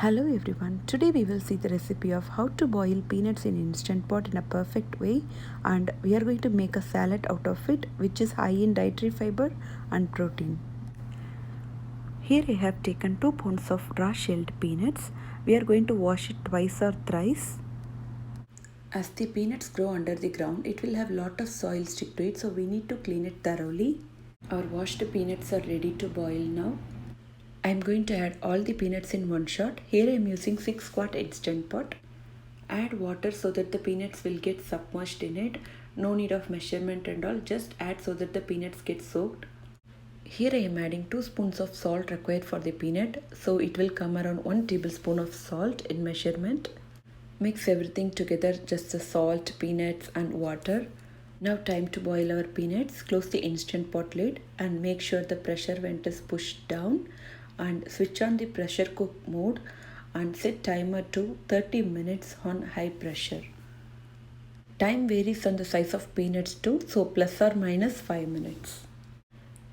Hello everyone, today we will see the recipe of how to boil peanuts in Instant Pot in a perfect way, and we are going to make a salad out of it which is high in dietary fiber and protein. Here I have taken 2 pounds of raw shelled peanuts. We are going to wash it twice or thrice. As the peanuts grow under the ground, it will have lot of soil stick to it, so we need to clean it thoroughly. Our washed peanuts are ready to boil now. I am going to add all the peanuts in one shot. Here I am using 6 quart Instant Pot. Add water so that the peanuts will get submerged in it. No need of measurement and all, just add so that the peanuts get soaked. Here I am adding 2 spoons of salt required for the peanut, so it will come around 1 tablespoon of salt in measurement. Mix everything together, just the salt, peanuts and water. Now time to boil our peanuts. Close the Instant Pot lid and make sure the pressure vent is pushed down, and switch on the pressure cook mode and set timer to 30 minutes on high pressure. Time varies on the size of peanuts too, so plus or minus 5 minutes.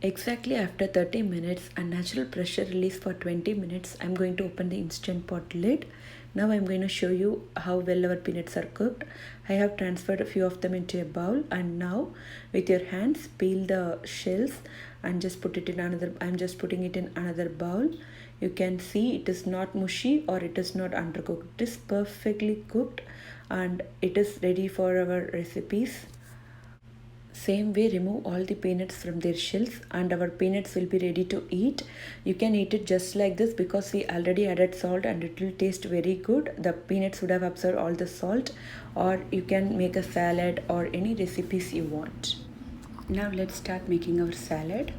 Exactly after 30 minutes and natural pressure release for 20 minutes, I'm going to open the Instant Pot lid. Now I'm going to show you how well our peanuts are cooked. I have transferred a few of them into a bowl, and now with your hands peel the shells and just put it in another. I'm just putting it in another bowl. You can see it is not mushy or it is not undercooked. It is perfectly cooked and it is ready for our recipes. Same way, remove all the peanuts from their shells and our peanuts will be ready to eat. You can eat it just like this because we already added salt and it will taste very good. The peanuts would have absorbed all the salt, or you can make a salad or any recipes you want. Now let's start making our salad.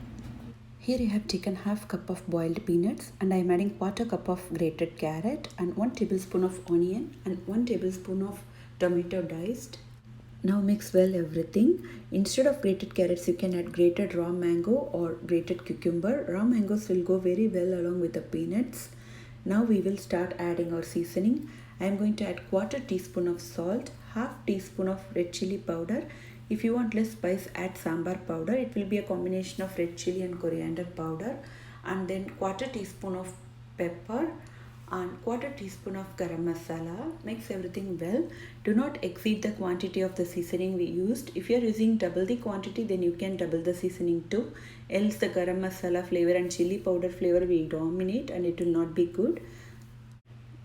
Here I have taken half cup of boiled peanuts and I am adding quarter cup of grated carrot and 1 tablespoon of onion and 1 tablespoon of tomato diced. Now mix well everything. Instead of grated carrots, you can add grated raw mango or grated cucumber. Raw mangoes will go very well along with the peanuts. Now we will start adding our seasoning. I am going to add quarter teaspoon of salt, half teaspoon of red chili powder. If you want less spice, add sambar powder. It will be a combination of red chili and coriander powder. And then quarter teaspoon of pepper and quarter teaspoon of garam masala. Mix everything well. Do not exceed the quantity of the seasoning we used. If you are using double the quantity, then you can double the seasoning too. Else the garam masala flavor and chili powder flavor will dominate and it will not be good.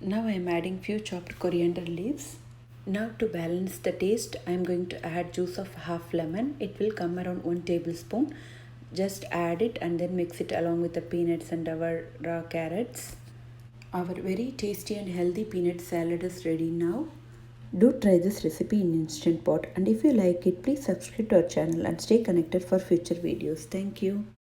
Now I am adding few chopped coriander leaves. Now to balance the taste, I am going to add juice of half lemon. It will come around 1 tablespoon. Just add it and then mix it along with the peanuts and our raw carrots. Our very tasty and healthy peanut salad is ready now. Do try this recipe in Instant Pot, and if you like it, please subscribe to our channel and stay connected for future videos. Thank you.